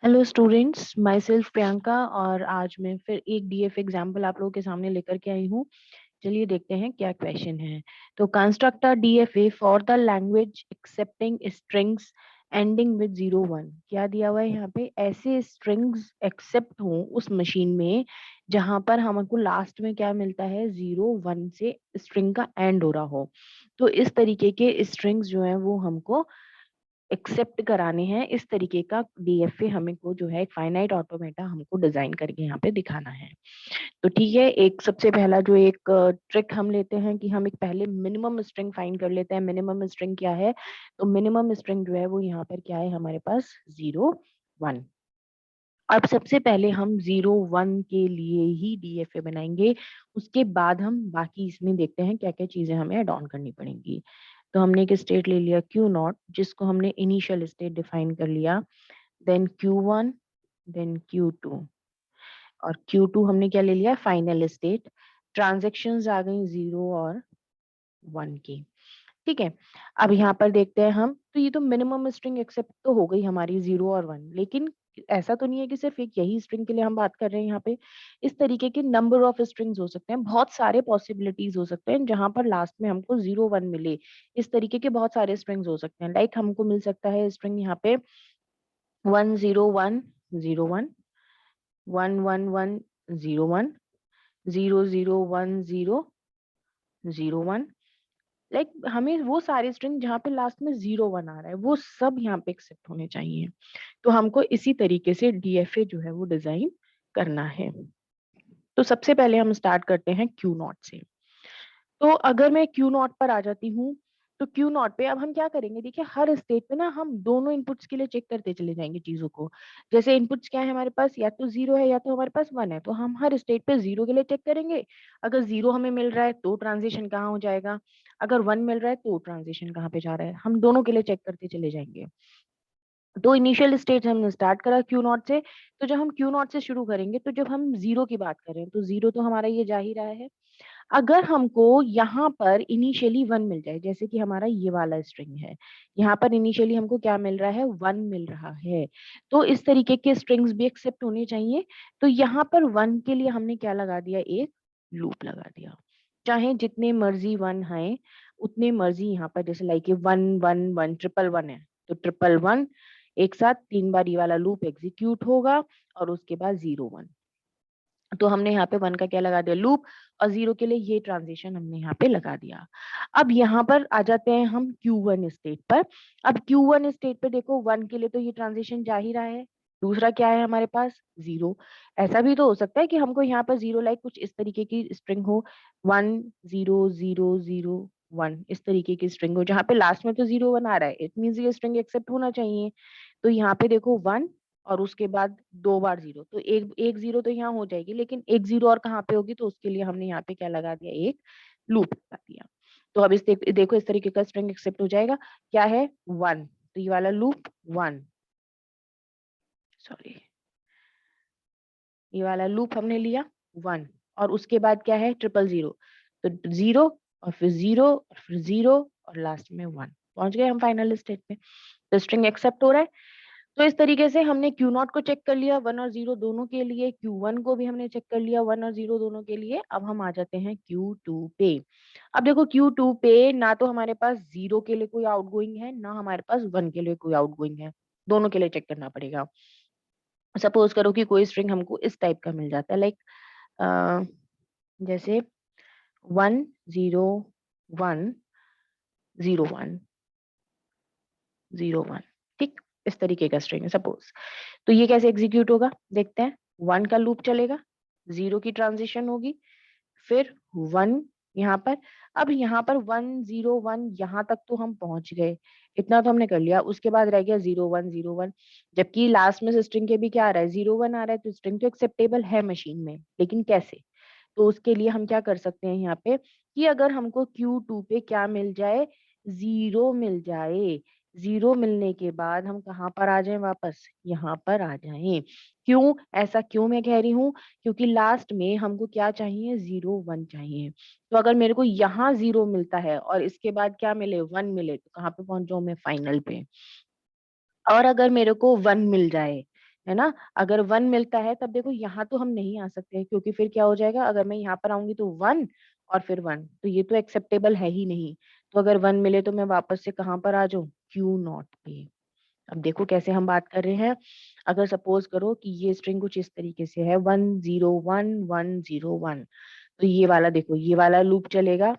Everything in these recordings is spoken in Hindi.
Hello students, my self Priyanka और आज मैं फिर एक डीएफ एग्जाम्पल आप लोगों के सामने लेकर के आई हूँ। चलिए देखते हैं क्या क्वेश्चन है। तो construct a DFA for the language accepting strings ending with 01। क्या दिया हुआ है यहाँ पे? ऐसे स्ट्रिंग्स एक्सेप्ट हों उस मशीन में जहां पर हमको लास्ट में क्या मिलता है, 01 से स्ट्रिंग का एंड हो रहा हो। तो इस तरीके के स्ट्रिंग्स जो है वो हमको एक्सेप्ट कराने हैं। इस तरीके का डीएफए हमें को जो है एक फाइनाइट ऑटोमेटा हमको डिजाइन करके यहाँ पे दिखाना है। तो ठीक है, एक सबसे पहला जो एक ट्रिक हम लेते हैं कि हम एक पहले मिनिमम स्ट्रिंग फाइंड कर लेते हैं। मिनिमम स्ट्रिंग क्या है? तो मिनिमम स्ट्रिंग जो है वो यहाँ पर क्या है हमारे पास, 01। अब सबसे पहले हम 01 के लिए ही डीएफए बनाएंगे, उसके बाद हम बाकी इसमें देखते हैं क्या क्या चीजें हमें ऐड ऑन करनी पड़ेंगी। तो हमने एक स्टेट ले लिया क्यू नॉट, जिसको हमने इनिशियल स्टेट डिफाइन कर लिया, देन Q1, देन Q2, और Q2 हमने क्या ले लिया, फाइनल स्टेट। ट्रांजेक्शन्स आ गई 0 और 1 की। ठीक है, अब यहाँ पर देखते हैं हम, तो ये तो मिनिमम स्ट्रिंग एक्सेप्ट तो हो गई हमारी 0 और 1, लेकिन ऐसा तो नहीं है कि सिर्फ एक यही स्ट्रिंग के लिए हम बात कर रहे हैं यहाँ पे। इस तरीके के नंबर ऑफ स्ट्रिंग्स हो सकते हैं, बहुत सारे पॉसिबिलिटीज हो सकते हैं जहां पर लास्ट में हमको 0 1 मिले। इस तरीके के बहुत सारे स्ट्रिंग्स हो सकते हैं। लाइक हमको मिल सकता है स्ट्रिंग यहाँ पे 1 0 1 0 1, 1 1 1 0 1, 0 0 1 0 0 1। लाइक हमें वो सारे स्ट्रिंग जहाँ पे लास्ट में 0 1 आ रहा है वो सब यहाँ पे एक्सेप्ट होने चाहिए। तो हमको इसी तरीके से डीएफए जो है वो डिजाइन करना है। तो सबसे पहले हम स्टार्ट करते हैं क्यू नॉट से। तो अगर मैं क्यू नॉट पर आ जाती हूँ, तो क्यू नॉट पे अब हम क्या करेंगे, देखिए हर स्टेट पे ना हम दोनों इनपुट्स के लिए चेक करते चले जाएंगे चीजों को। जैसे इनपुट्स क्या है हमारे पास, या तो 0 है या तो हमारे पास 1 है, तो हम हर स्टेट पे 0 के लिए चेक करेंगे। अगर 0 हमें मिल रहा है तो ट्रांजिशन कहाँ हो जाएगा, अगर 1 मिल रहा है तो ट्रांजिशन कहाँ पे जा रहा है, हम दोनों के लिए चेक करते चले जाएंगे। तो इनिशियल स्टेज हमने स्टार्ट करा क्यू नॉट से। तो जब हम क्यू नॉट से शुरू करेंगे, तो जब हम 0 की बात करें तो 0 तो हमारा ये जा ही रहा है। अगर हमको यहाँ पर इनिशियली 1 मिल जाए, जैसे कि हमारा ये वाला स्ट्रिंग है, यहाँ पर इनिशियली हमको क्या मिल रहा है, 1 मिल रहा है, तो इस तरीके के स्ट्रिंग्स भी एक्सेप्ट होने चाहिए। तो यहाँ पर 1 के लिए हमने क्या लगा दिया, एक लूप लगा दिया। चाहे जितने मर्जी 1 है उतने मर्जी यहाँ पर, जैसे लाइक 1 1 1 1 1 है, तो 1 1 1 एक साथ 3 बार ये वाला लूप एग्जीक्यूट होगा, और उसके बाद 0 1। तो हमने यहाँ पे 1 का क्या लगा दिया, लूप, और 0 के लिए ये ट्रांजिशन हमने यहाँ पे लगा दिया। अब यहाँ पर आ जाते हैं हम Q1 स्टेट पर। अब Q1 स्टेट पे देखो, 1 के लिए तो ये ट्रांजिशन जा ही रहा है। दूसरा क्या है हमारे पास, 0। ऐसा भी तो हो सकता है कि हमको यहाँ पर 0 लाइक कुछ इस तरीके की स्ट्रिंग हो, 1 0 0 0 1, इस तरीके की स्ट्रिंग हो जहाँ पे लास्ट में तो 0 1 आ रहा है, इट मीन्स ये स्ट्रिंग एक्सेप्ट होना चाहिए। तो यहाँ पे देखो 1 और उसके बाद 2 बार 0, तो एक एक 0 तो यहाँ हो जाएगी, लेकिन एक 0 और कहाँ पे होगी, तो उसके लिए हमने यहाँ पे क्या लगा दिया, एक लूप लगा दिया। तो अब देखो इस तरीके का स्ट्रिंग एक्सेप्ट हो जाएगा। क्या है, 1, तो ये वाला लूप 1, सॉरी, ये वाला लूप हमने लिया 1, और उसके बाद क्या है, 0 0 0, तो 0 और फिर 0 और फिर 0 और लास्ट में 1, पहुंच गए हम फाइनल स्टेट पे। तो स्ट्रिंग एक्सेप्ट हो रहा है। तो इस तरीके से हमने क्यू नॉट को चेक कर लिया 1 और 0 दोनों के लिए, Q1 को भी हमने चेक कर लिया 1 और 0 दोनों के लिए। अब हम आ जाते हैं Q2 पे। अब देखो Q2 पे ना तो हमारे पास 0 के लिए कोई आउटगोइंग है, ना हमारे पास 1 के लिए कोई आउटगोइंग है, दोनों के लिए चेक करना पड़ेगा। सपोज करो कि कोई स्ट्रिंग हमको इस टाइप का मिल जाता है, लाइक जैसे 1 0 1 0 1 0 1, ठीक, इस तरीके का स्ट्रिंग है सपोज। तो ये कैसे एग्जीक्यूट होगा, देखते हैं। 1 का लूप चलेगा, 0 की ट्रांजिशन होगी, फिर 1 यहाँ पर। अब यहाँ पर 1 0 1 यहाँ तक तो हम पहुंच गए, इतना तो हमने कर लिया। उसके बाद रह गया 0 1 0 1, जबकि लास्ट में स्ट्रिंग के भी क्या आ रहा है, 0 1 आ रहा है, तो स्ट्रिंग तो एक्सेप्टेबल है मशीन में, लेकिन कैसे? तो उसके लिए हम क्या कर सकते हैं यहाँ पे, कि अगर हमको Q2 पे क्या मिल जाए, 0 मिल जाए, 0 मिलने के बाद हम कहाँ पर आ जाएं, वापस यहाँ पर आ जाएं। क्यों ऐसा, क्यों मैं कह रही हूँ, क्योंकि लास्ट में हमको क्या चाहिए, 0 1 चाहिए। तो अगर मेरे को यहाँ 0 मिलता है और इसके बाद क्या मिले, 1 मिले, तो कहाँ पे पहुंच जाऊं मैं, फाइनल पे। और अगर मेरे को 1 मिल जाए, है ना? अगर 1 मिलता है तब देखो यहाँ तो हम नहीं आ सकते क्योंकि फिर क्या हो जाएगा, अगर मैं यहाँ पर आऊँगी तो 1 और फिर 1 तो ये तो एक्सेप्टेबल है ही नहीं। तो अगर 1 मिले तो मैं वापस से कहाँ पर आ जाऊँ? क्यू नॉट पे। अब देखो कैसे हम बात कर रहे हैं। अगर सपोज़ करो कि ये स्ट्रिंग कुछ इस तरीके से है 101 तो ये वाला देखो, ये वाला लूप चलेगा।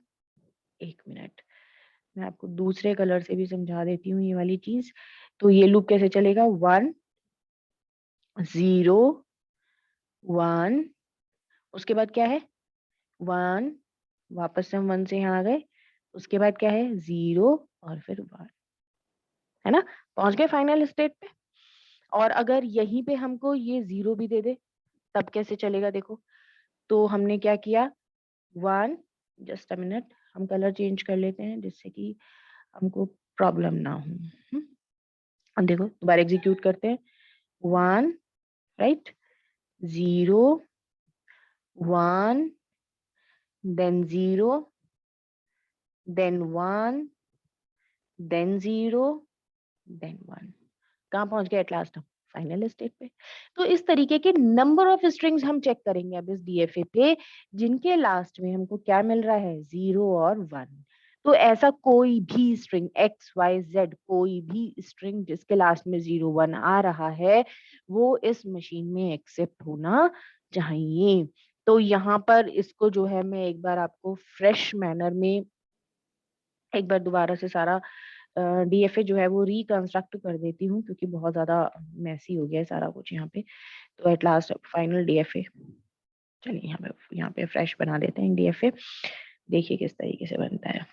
1 मिनट, मैं आपको दूसरे कलर से भी समझा देती हूँ ये वाली चीज़। तो ये लूप कैसे चलेगा 1 0 1 उसके बाद क्या है 1 वापस से हम 1 से यहाँ आ गए। उसके बाद क्या है 0 और फिर 1 है ना? पहुँच गए फाइनल स्टेट पे। और अगर यहीं पे हमको ये 0 भी दे दे, तब कैसे चलेगा देखो। तो हमने क्या किया 1 जस्ट अ मिनट हम कलर चेंज कर लेते हैं जिससे कि हमको प्रॉब्लम ना हो। हुँ? अब देखो दोबारा एग्ज़ीक्यूट करते हैं 1 right 0 1 then 0 then 1 then 0 then 1 कहाँ पहुँच गए एट लास्ट हम? फाइनल स्टेट पे। तो इस तरीके के नंबर ऑफ स्ट्रिंग्स हम चेक करेंगे अब इस डीएफए पे, जिनके लास्ट में हमको क्या मिल रहा है 0 और 1। तो ऐसा कोई भी स्ट्रिंग एक्स, वाई, ज़ेड कोई भी स्ट्रिंग जिसके लास्ट में 0, 1 आ रहा है, वो इस मशीन में एक्सेप्ट होना चाहिए। तो यहाँ पर इसको जो है मैं एक बार आपको फ्रेश मैनर में एक बार दोबारा से सारा डीएफए जो है वो रिकंस्ट्रक्ट कर देती हूँ क्योंकि बहुत ज़्यादा मेसी हो गया है सारा कुछ यहाँ पे। तो एट लास्ट फाइनल डीएफए चलिए यहाँ पे फ्रेश बना देते हैं डीएफए। देखिए किस तरीके से बनता है।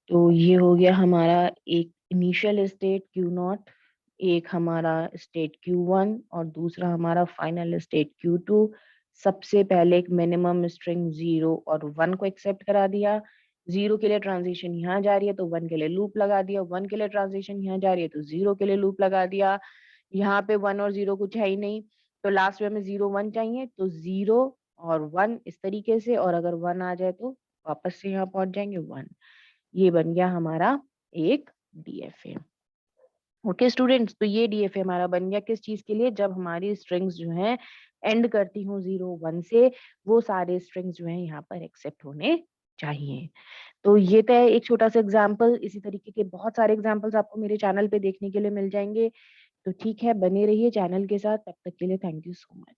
तो ये हो गया हमारा एक इनिशियल स्टेट क्यू नॉट, एक हमारा स्टेट क्यू वन और दूसरा हमारा फाइनल स्टेट क्यू टू। सबसे पहले एक मिनिमम स्ट्रिंग 0 और 1 को एक्सेप्ट करा दिया। 0 के लिए ट्रांजिशन यहाँ जा रही है तो 1 के लिए लूप लगा दिया, 1 के लिए ट्रांजिशन यहाँ जा रही है तो 0 के लिए लूप लगा दिया। यहाँ पे 1 और 0 कुछ है ही नहीं, तो लास्ट में हमें 0 1 चाहिए तो 0 और 1 इस तरीके से, और अगर 1 आ जाए तो वापस से यहाँ पहुँच जाएँगे 1। ये बन गया हमारा एक डीएफए। ओके स्टूडेंट्स, तो ये डीएफए हमारा बन गया किस चीज़ के लिए, जब हमारी स्ट्रिंग्स जो हैं एंड करती हूँ 0 1 से, वो सारे स्ट्रिंग्स जो हैं यहाँ पर एक्सेप्ट होने चाहिए। तो ये तो है एक छोटा-सा एग्ज़ाम्पल, इसी तरीके के बहुत सारे एग्ज़ाम्पल्स आपको मेरे चैनल पे देखने के लिए मिल जाएँगे। तो ठीक है, बने रहिए चैनल के साथ, तब तक के लिए थैंक यू सो मच।